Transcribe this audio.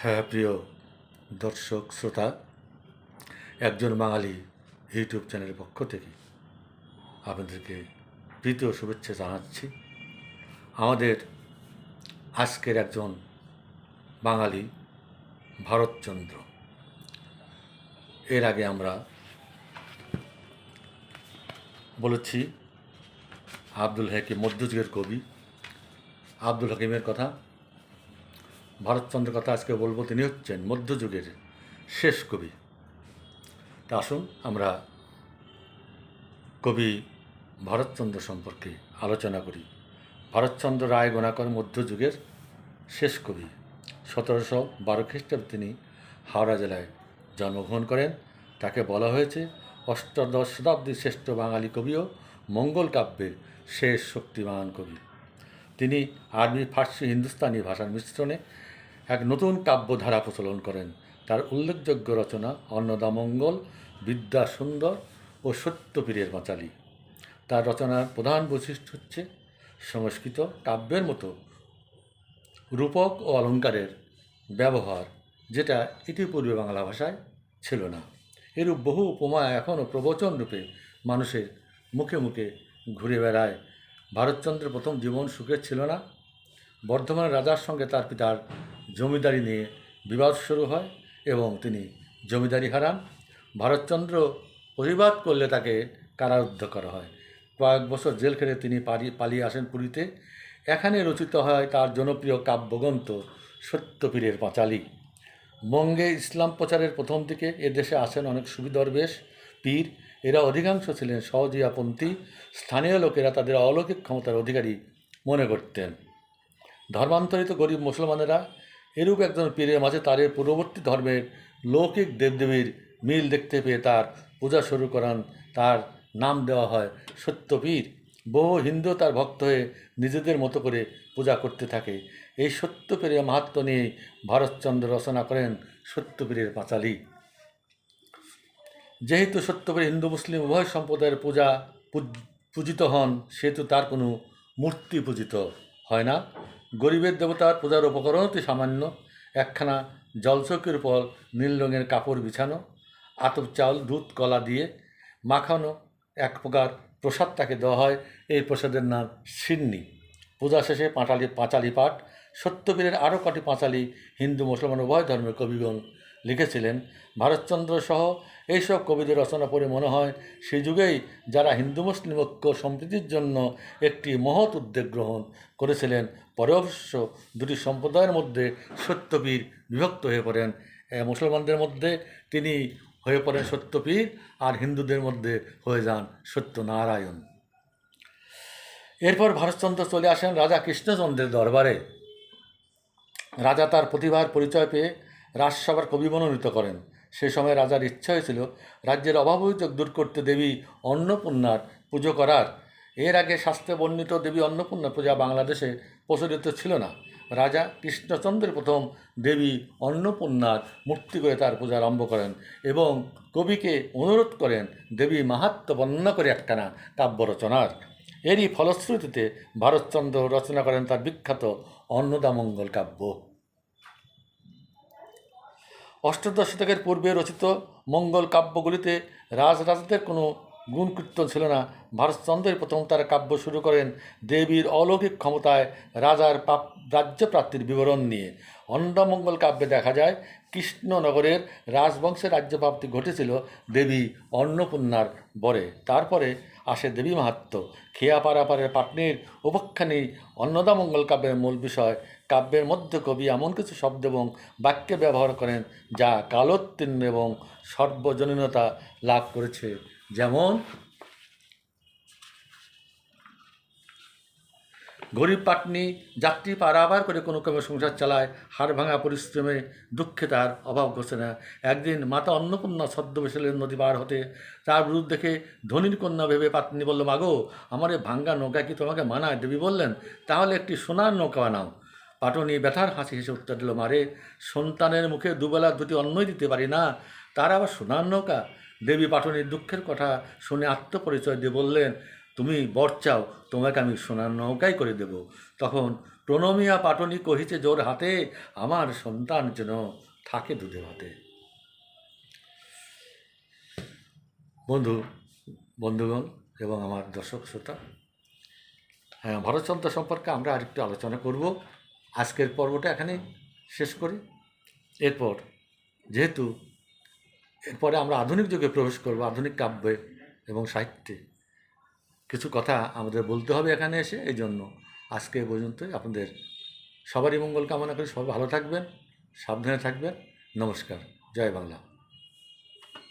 হ্যাঁ, প্রিয় দর্শক শ্রোতা, একজন বাঙালি ইউটিউব চ্যানেলের পক্ষ থেকে আপনাদেরকে প্রীতি ও শুভেচ্ছা জানাচ্ছি। আমাদের আজকের একজন বাঙালি ভারতচন্দ্র। এর আগে আমরা বলেছি আব্দুল হাকিম, মধ্যযুগের কবি আব্দুল হাকিমের কথা। ভারতচন্দ্রের কথা আজকে বলবো। তিনি হচ্ছেন মধ্যযুগের শেষ কবি। তা আসুন আমরা কবি ভারতচন্দ্র সম্পর্কে আলোচনা করি। ভারতচন্দ্র রায়গোনাকর মধ্যযুগের শেষ কবি। 1712 খ্রিস্টাব্দে তিনি হাওড়া জেলায় জন্মগ্রহণ করেন। তাকে বলা হয়েছে অষ্টাদশ শতাব্দীর শ্রেষ্ঠ বাঙালি কবি ও মঙ্গল কাব্যের শেষ শক্তিমান কবি। তিনি আরবি, ফার্সি, হিন্দুস্তানি ভাষার মিশ্রণে এক নতুন কাব্যধারা প্রচলন করেন। তার উল্লেখযোগ্য রচনা অন্নদামঙ্গল, বিদ্যাসুন্দর ও সত্যপীরের পাঁচালী। তার রচনার প্রধান বৈশিষ্ট্য হচ্ছে সংস্কৃত কাব্যের মতো রূপক ও অলঙ্কারের ব্যবহার, যেটা ইতিপূর্বে বাংলা ভাষায় ছিল না। এরূপ বহু উপমা এখনও প্রবচন রূপে মানুষের মুখে মুখে ঘুরে বেড়ায়। ভারতচন্দ্রের প্রথম জীবন সুখের ছিল না। বর্ধমান রাজার সঙ্গে তার পিতার জমিদারি নিয়ে বিবাদ শুরু হয় এবং তিনি জমিদারি হারান। ভারতচন্দ্র প্রতিবাদ করলে তাকে কারারুদ্ধ করা হয়। কয়েক বছর জেল খেটে তিনি পালিয়ে আসেন পুরীতে। এখানে রচিত হয় তার জনপ্রিয় কাব্যগ্রন্থ সত্যপীরের পাঁচালী। বঙ্গে ইসলাম প্রচারের প্রথম দিকে এদেশে আসেন অনেক সুবিদর্বেশ পীর। এরা অধিকাংশ ছিলেন সহজিয়াপন্থী। স্থানীয় লোকেরা তাদের অলৌকিক ক্ষমতার অধিকারী মনে করতেন। ধর্মান্তরিত গরিব মুসলমানেরা এরূপ একজন পীরের মাঝে তাদের পূর্ববর্তী ধর্মের লৌকিক দেবদেবীর মিল দেখতে পেয়ে তার পূজা শুরু করান। তার নাম দেওয়া হয় সত্যপীর। বহু হিন্দু তার ভক্ত হয়ে নিজেদের মতো করে পূজা করতে থাকে। এই সত্যপীরের মাহাত্ম্য নিয়ে ভারতচন্দ্র রচনা করেন সত্যপীরের পাঁচালী। যেহেতু সত্যপীর হিন্দু মুসলিম উভয় সম্প্রদায়ের পূজিত হন, সেহেতু তার কোনো মূর্তি পূজিত হয় না। গরিবের দেবতার পূজার উপকরণ অতি সামান্য। একখানা জলচৌকির উপর নীল রঙের কাপড় বিছানো, আতপ চাউল, দুধ, কলা দিয়ে মাখানো এক প্রকার প্রসাদ তাকে দেওয়া হয়। এই প্রসাদের নাম সিন্নি। পূজা শেষে পাঁচালী পাঠ। সত্যপীরের আরও কটি পাঁচালী হিন্দু মুসলমান উভয় ধর্মের কবিগণ লিখেছিলেন। ভারতচন্দ্র সহ এইসব কবিদের রচনা পড়ে মনে হয় সেই যুগেই যারা হিন্দু মুসলিম ঐক্য সম্প্রীতির জন্য একটি মহৎ উদ্যোগ গ্রহণ করেছিলেন। পরে অবশ্য দুটি সম্প্রদায়ের মধ্যে সত্যপীর বিভক্ত হয়ে পড়েন। মুসলমানদের মধ্যে তিনি হয়ে পড়েন সত্যপীর, আর হিন্দুদের মধ্যে হয়ে যান সত্যনারায়ণ। এরপর ভারতচন্দ্র চলে আসেন রাজা কৃষ্ণচন্দ্রের দরবারে। রাজা তার প্রতিভার পরিচয় পেয়ে রাজসভার কবি মনোনীত করেন। সে সময় রাজার ইচ্ছা হয়েছিল রাজ্যের অভাব অভিযোগ দূর করতে দেবী অন্নপূর্ণার পুজো করার। এর আগে শাস্ত্রে বর্ণিত দেবী অন্নপূর্ণার পূজা বাংলাদেশে প্রচলিত ছিল না। রাজা কৃষ্ণচন্দ্রের প্রথম দেবী অন্নপূর্ণার মূর্তি করে তার পূজা আরম্ভ করেন এবং কবিকে অনুরোধ করেন দেবী মাহাত্ম্য বর্ণনা করে একখানা কাব্য রচনার। এরই ফলশ্রুতিতে ভারতচন্দ্র রচনা করেন তার বিখ্যাত অন্নদামঙ্গল কাব্য। অষ্টাদশ শতকের পূর্বে রচিত মঙ্গল কাব্যগুলিতে রাজরাজাদের কোনো গুণকীর্তন ছিল না। ভারতচন্দ্রের প্রথম তার কাব্য শুরু করেন দেবীর অলৌকিক ক্ষমতায় রাজার রাজ্যপ্রাপ্তির বিবরণ নিয়ে। অন্নদামঙ্গল কাব্যে দেখা যায় কৃষ্ণনগরের রাজবংশের রাজ্যপ্রাপ্তি ঘটেছিল দেবী অন্নপূর্ণার বরে। তারপরে আসে দেবী মাহাত্ম্য। খেয়া পারাপারের পাটনির উপাখ্যানই অন্নদামঙ্গল কাব্যের মূল বিষয়। কাব্যের মধ্যে কবি এমন কিছু শব্দ এবং বাক্যে ব্যবহার করেন যা কালোত্তীর্ণ এবং সর্বজনীনতা লাভ করেছে। যেমন গরিব পাটনি যাত্রী পারাবার করে কোনো ক্রমে সংসার চালায়, হাড় ভাঙা পরিশ্রমে দুঃখে তার অভাব ঘটে না। একদিন মাতা অন্নপূর্ণা ছদ্মবেশে নদী পার হতে তার রূপ দেখে ধনীর কন্যা ভেবে পাটনি বলল, মাগো, আমার এই ভাঙ্গা নৌকা কি তোমাকে মানায়? দেবী বললেন, তাহলে একটি সোনার নৌকা বানাও। পাটনি ব্যথার হাসি হেসে উত্তর দিল, মারে, সন্তানের মুখে দুবেলা দুটি অন্নই দিতে পারি না, তার আবার সোনার নৌকা? দেবী পাটনির দুঃখের কথা শুনে আত্মপরিচয় দিয়ে বললেন, তুমি বর চাও, তোমাকে আমি সোনার নৌকাই করে দেব। তখন প্রণমিয়া পাটনি কহিছে জোর হাতে, আমার সন্তান যেন থাকে দুধে ভাতে। বন্ধুগণ এবং আমার দর্শক শ্রোতা, হ্যাঁ, ভরতচন্দ্র সম্পর্কে আমরা আরেকটু আলোচনা করব। আজকের পর্বটা এখানেই শেষ করি। যেহেতু এরপরে আমরা আধুনিক যুগে প্রবেশ করব, আধুনিক কাব্যে এবং সাহিত্যে কিছু কথা আমাদের বলতে হবে এখানে এসে। এই জন্য আজকে পর্যন্তই। আপনাদের সবারই মঙ্গল কামনা করি। সবাই ভালো থাকবেন, সাবধানে থাকবেন। নমস্কার। জয় বাংলা।